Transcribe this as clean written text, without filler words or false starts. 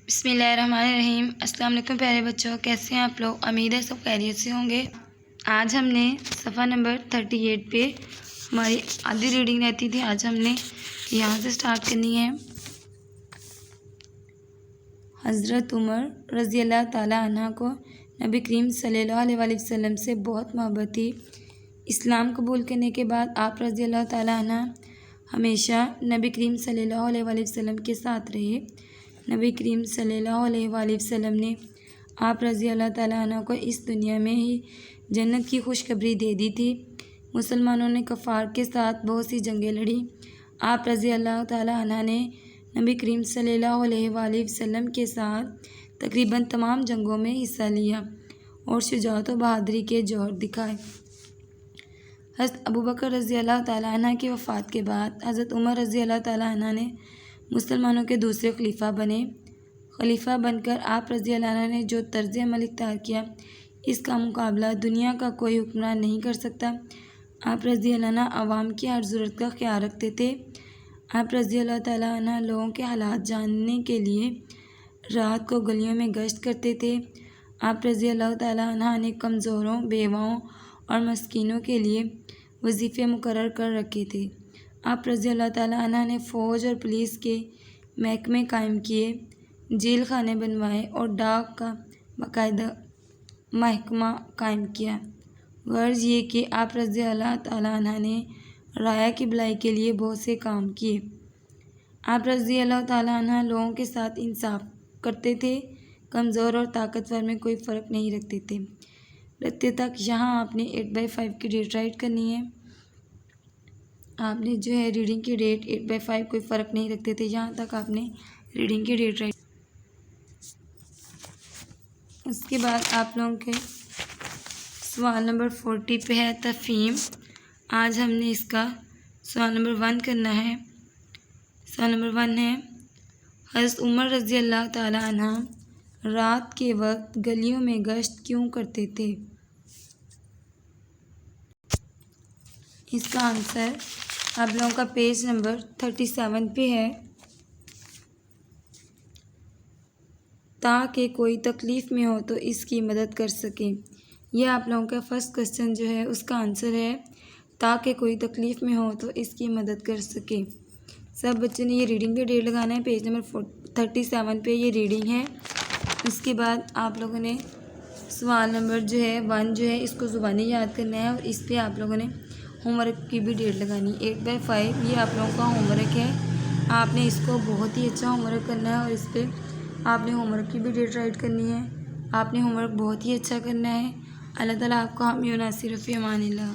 بسم اللہ الرحمن الرحیم۔ السلام علیکم پیارے بچوں، کیسے ہیں آپ لوگ؟ امید ہے سب خیریت سے ہوں گے۔ آج ہم نے صفحہ نمبر 38 پہ ہماری آدھی ریڈنگ رہتی تھی، آج ہم نے یہاں سے سٹارٹ کرنی ہے۔ حضرت عمر رضی اللہ تعالیٰ عنہ کو نبی کریم صلی اللہ علیہ وآلہ وسلم سے بہت محبت تھی۔ اسلام قبول کرنے کے بعد آپ رضی اللہ تعالیٰ عنہ ہمیشہ نبی کریم صلی اللہ علیہ وآلہ وسلم کے ساتھ رہے۔ نبی کریم صلی اللہ علیہ وآلہ وسلم نے آپ رضی اللہ تعالیٰ عنہ کو اس دنیا میں ہی جنت کی خوشخبری دے دی تھی۔ مسلمانوں نے کفار کے ساتھ بہت سی جنگیں لڑیں۔ آپ رضی اللہ تعالیٰ عنہ نے نبی کریم صلی اللہ علیہ وآلہ وسلم کے ساتھ تقریباً تمام جنگوں میں حصہ لیا اور شجاعت و بہادری کے جوہر دکھائے۔ حضرت ابوبکر رضی اللہ تعالیٰ عنہ کی وفات کے بعد حضرت عمر رضی اللہ تعالیٰ عنہ نے مسلمانوں کے دوسرے خلیفہ بنے۔ خلیفہ بن کر آپ رضی اللہ عنہ نے جو طرز عمل اختیار کیا، اس کا مقابلہ دنیا کا کوئی حکمران نہیں کر سکتا۔ آپ رضی اللہ عنہ عوام کی ہر ضرورت کا خیال رکھتے تھے۔ آپ رضی اللہ تعالیٰ عنہ لوگوں کے حالات جاننے کے لیے رات کو گلیوں میں گشت کرتے تھے۔ آپ رضی اللہ تعالیٰ عنہ نے کمزوروں، بیواؤں اور مسکینوں کے لیے وظیفے مقرر کر رکھے تھے۔ آپ رضی اللہ تعالیٰ عنہ نے فوج اور پولیس کے محکمے قائم کیے، جیل خانے بنوائے اور ڈاک کا باقاعدہ محکمہ قائم کیا۔ غرض یہ کہ آپ رضی اللہ تعالیٰ عنہ نے رعایا کی بھلائی کے لیے بہت سے کام کیے۔ آپ رضی اللہ تعالیٰ عنہ لوگوں کے ساتھ انصاف کرتے تھے، کمزور اور طاقتور میں کوئی فرق نہیں رکھتے تک یہاں آپ نے 8/5 کی ڈیٹ رائٹ کرنی ہے۔ آپ نے جو ہے ریڈنگ کی ڈیٹ 8/5 کوئی فرق نہیں رکھتے تھے، یہاں تک آپ نے ریڈنگ کی ڈیٹ رائٹ۔ اس کے بعد آپ لوگوں کے سوال نمبر 40 پہ ہے تفہیم۔ آج ہم نے اس کا سوال نمبر 1 کرنا ہے۔ سوال نمبر 1 ہے، حضرت عمر رضی اللہ تعالیٰ عنہ رات کے وقت گلیوں میں گشت کیوں کرتے تھے؟ اس کا آنسر آپ لوگوں کا پیج نمبر 37 پہ ہے۔ تاکہ کوئی تکلیف میں ہو تو اس کی مدد کر سکیں۔ یہ آپ لوگوں کا فرسٹ کوسچن جو ہے اس کا آنسر ہے تاکہ کوئی تکلیف میں ہو تو اس کی مدد کر سکے۔ سب بچوں نے یہ ریڈنگ پہ ڈیٹ لگانا ہے، پیج نمبر 37 پہ یہ ریڈنگ ہے۔ اس کے بعد آپ لوگوں نے سوال نمبر جو ہے 1 جو ہے اس کو زبانی یاد کرنا ہے اور اس پہ آپ لوگوں نے ہوم ورک کی بھی ڈیٹ لگانی ہے۔ 8/5 یہ آپ لوگوں کا ہوم ورک ہے، آپ نے اس کو بہت ہی اچھا ہوم ورک کرنا ہے اور اس پہ آپ نے ہوم ورک کی بھی ڈیٹ رائٹ کرنی ہے۔ آپ نے ہوم ورک بہت ہی اچھا کرنا ہے۔ اللہ تعالیٰ آپ کو حامی و ناصر فی امان اللہ۔